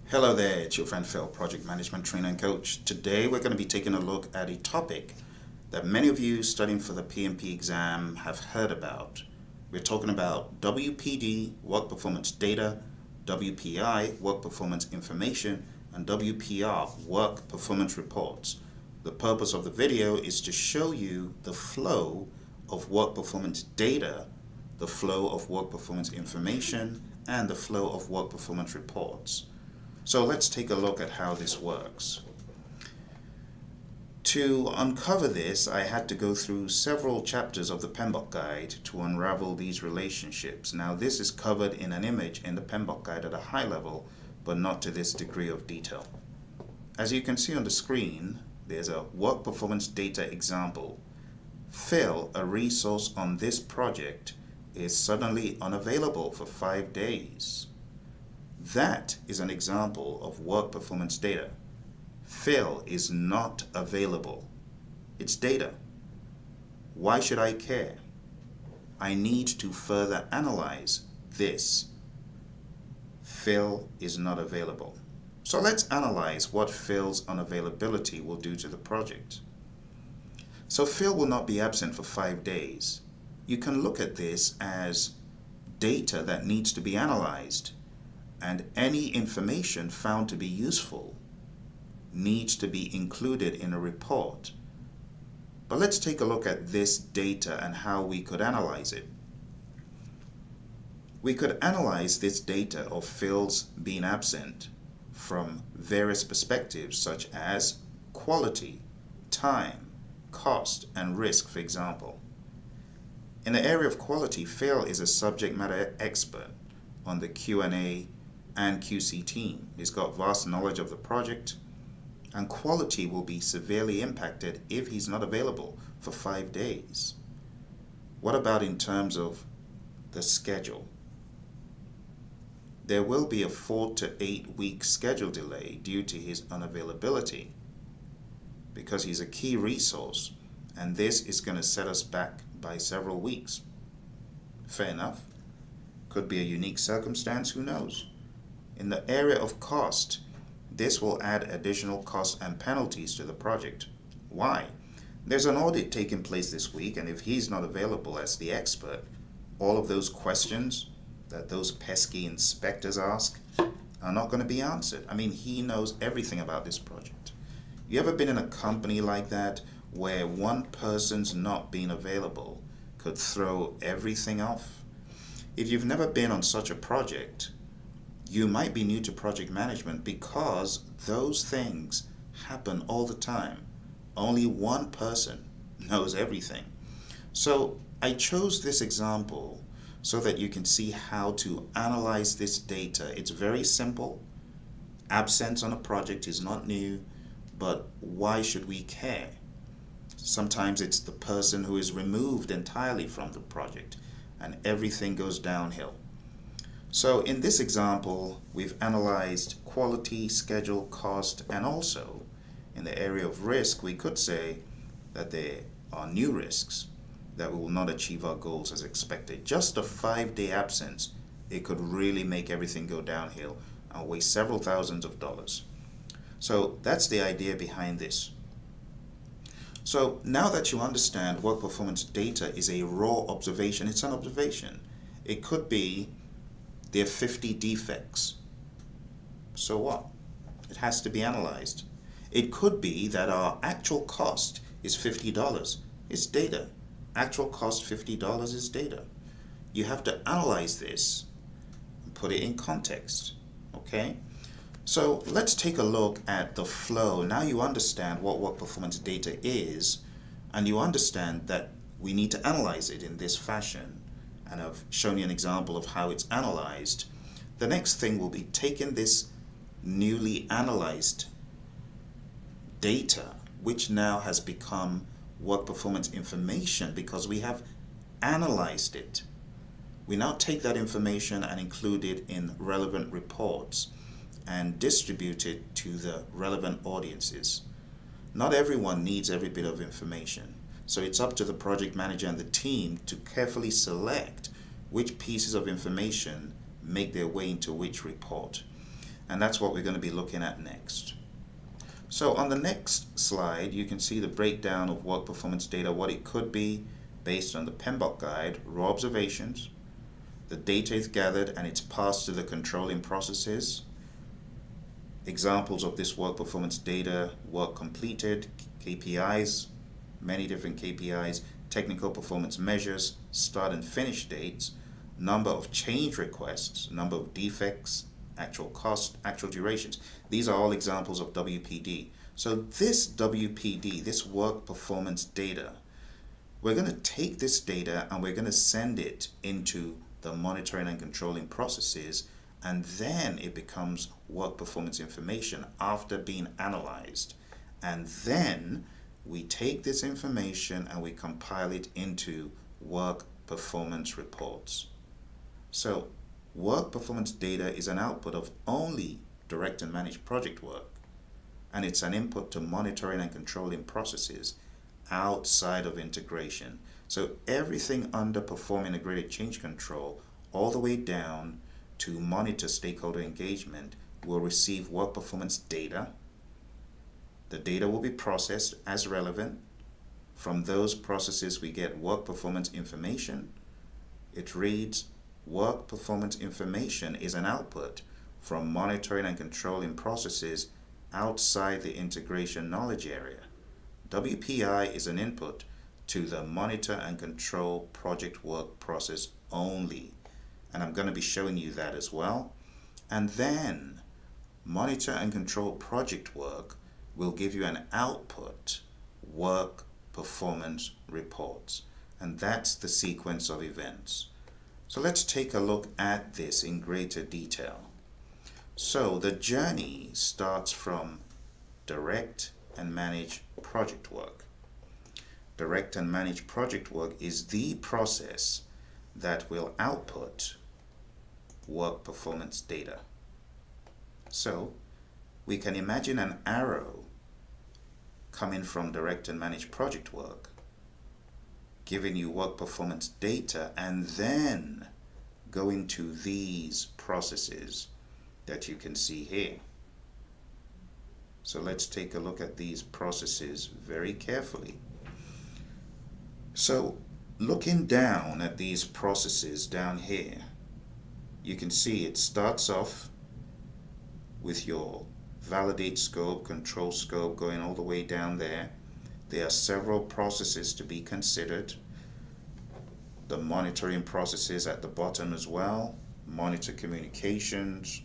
Hello there, it's your friend Phil, Project Management Trainer and Coach. Today we're going to be taking a look at a topic that many of you studying for the PMP exam have heard about. We're talking about WPD, Work Performance Data, WPI, Work Performance Information, and WPR, Work Performance Reports. The purpose of the video is to show you the flow of work performance data, the flow of work performance information, and the flow of work performance reports. So let's take a look at how this works. To uncover this, I had to go through several chapters of the PMBOK guide to unravel these relationships. Now this is covered in an image in the PMBOK guide at a high level, but not to this degree of detail. As you can see on the screen, there's a work performance data example. Phil, a resource on this project, is suddenly unavailable for 5 days. That is an example of work performance data. Phil is not available. It's data. Why should I care? I need to further analyze this. Phil is not available. So let's analyze what Phil's unavailability will do to the project. So Phil will not be absent for 5 days. You can look at this as data that needs to be analyzed, and any information found to be useful needs to be included in a report. But let's take a look at this data and how we could analyze it. We could analyze this data of Phil's being absent from various perspectives such as quality, time, cost, and risk, for example. In the area of quality, Phil is a subject matter expert on the Q&A and QC team. He's got vast knowledge of the project, and quality will be severely impacted if he's not available for 5 days. What about in terms of the schedule? There will be a 4 to 8 week schedule delay due to his unavailability because he's a key resource, and this is going to set us back by several weeks. Fair enough. Could be a unique circumstance, who knows? In the area of cost, this will add additional costs and penalties to the project. Why? There's an audit taking place this week, and if he's not available as the expert, all of those questions that those pesky inspectors ask are not going to be answered. I mean, he knows everything about this project. You ever been in a company like that where one person's not being available could throw everything off? If you've never been on such a project, you might be new to project management because those things happen all the time. Only one person knows everything. So I chose this example so that you can see how to analyze this data. It's very simple. Absence on a project is not new, but why should we care? Sometimes it's the person who is removed entirely from the project and everything goes downhill. So in this example, we've analyzed quality, schedule, cost, and also in the area of risk, we could say that there are new risks that we will not achieve our goals as expected. Just a 5-day absence, it could really make everything go downhill and waste several thousands of dollars. So that's the idea behind this. So now that you understand work performance data is a raw observation, it's an observation. It could be there are 50 defects. So what? It has to be analyzed. It could be that our actual cost is $50. It's data. Actual cost $50 is data. You have to analyze this and put it in context. Okay? So let's take a look at the flow. Now you understand what work performance data is, and you understand that we need to analyze it in this fashion. And I've shown you an example of how it's analyzed. The next thing will be taking this newly analyzed data, which now has become work performance information because we have analyzed it. We now take that information and include it in relevant reports and distribute it to the relevant audiences. Not everyone needs every bit of information. So it's up to the project manager and the team to carefully select which pieces of information make their way into which report. And that's what we're going to be looking at next. So on the next slide, you can see the breakdown of work performance data, what it could be based on the PMBOK guide, raw observations. The data is gathered and it's passed to the controlling processes. Examples of this work performance data: work completed, KPIs, many different KPIs, technical performance measures, start and finish dates, number of change requests, number of defects, actual cost, actual durations. These are all examples of WPD. So this WPD, this work performance data, we're going to take this data and we're going to send it into the monitoring and controlling processes, and then it becomes work performance information after being analyzed. And then we take this information and we compile it into work performance reports. So work performance data is an output of only direct and managed project work, and it's an input to monitoring and controlling processes outside of integration. So everything under perform integrated change control all the way down to monitor stakeholder engagement will receive work performance data. The data will be processed as relevant. From those processes we get work performance information. It reads, work performance information is an output from monitoring and controlling processes outside the integration knowledge area. WPI is an input to the monitor and control project work process only. And I'm going to be showing you that as well. And then monitor and control project work will give you an output, work performance reports. And that's the sequence of events. So let's take a look at this in greater detail. So the journey starts from direct and manage project work. Direct and manage project work is the process that will output work performance data. So we can imagine an arrow coming from direct and manage project work, giving you work performance data, and then going to these processes that you can see here. So let's take a look at these processes very carefully. So looking down at these processes down here, you can see it starts off with your validate scope, control scope, going all the way down there. There are several processes to be considered. The monitoring processes at the bottom as well. Monitor communications,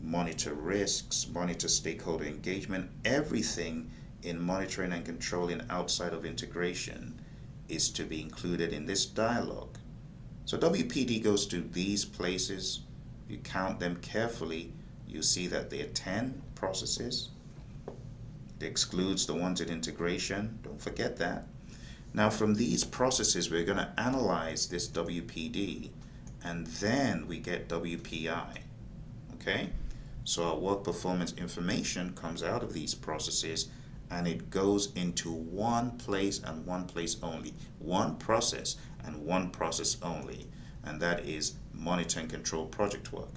monitor risks, monitor stakeholder engagement. Everything in monitoring and controlling outside of integration is to be included in this dialogue. So WPD goes to these places. You count them carefully, you see that there are 10 processes. It excludes the ones in integration. Don't forget that. Now from these processes, we're going to analyze this WPD, and then we get WPI. Okay? So our work performance information comes out of these processes, and it goes into one place and one place only. One process and one process only. And that is monitor and control project work.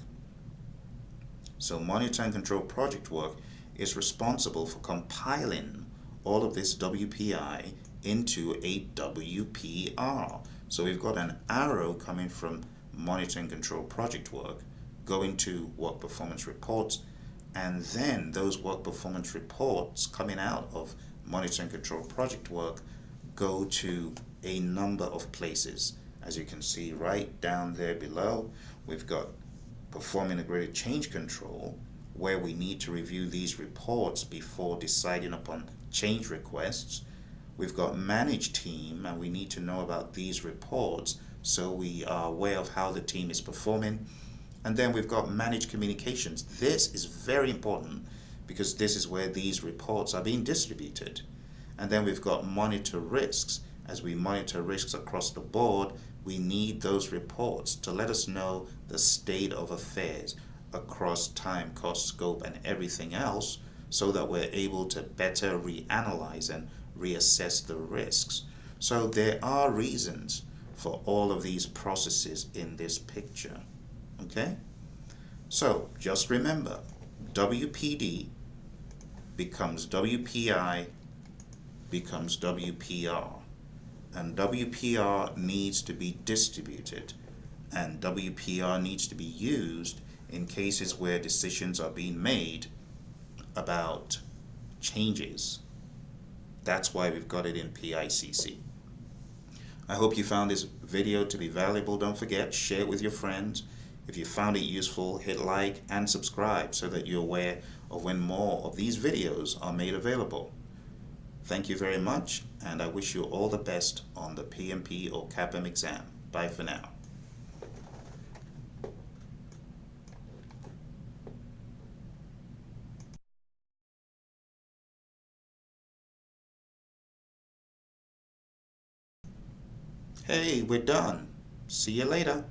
So monitor and control project work is responsible for compiling all of this WPI into a WPR. So we've got an arrow coming from monitor and control project work going to work performance reports, and then those work performance reports coming out of monitor and control project work go to a number of places. As you can see right down there below, we've got perform integrated change control, where we need to review these reports before deciding upon change requests. We've got manage team, and we need to know about these reports so we are aware of how the team is performing. And then we've got manage communications. This is very important because this is where these reports are being distributed. And then we've got monitor risks. As we monitor risks across the board, we need those reports to let us know the state of affairs across time, cost, scope, and everything else, so that we're able to better reanalyze and reassess the risks. So there are reasons for all of these processes in this picture. Okay? So just remember, WPD becomes WPI becomes WPR, and WPR needs to be distributed, and WPR needs to be used in cases where decisions are being made about changes. That's why we've got it in PICC. I hope you found this video to be valuable. Don't forget, share it with your friends. If you found it useful, hit like and subscribe so that you're aware of when more of these videos are made available. Thank you very much, and I wish you all the best on the PMP or CAPM exam. Bye for now. Hey, we're done. See you later.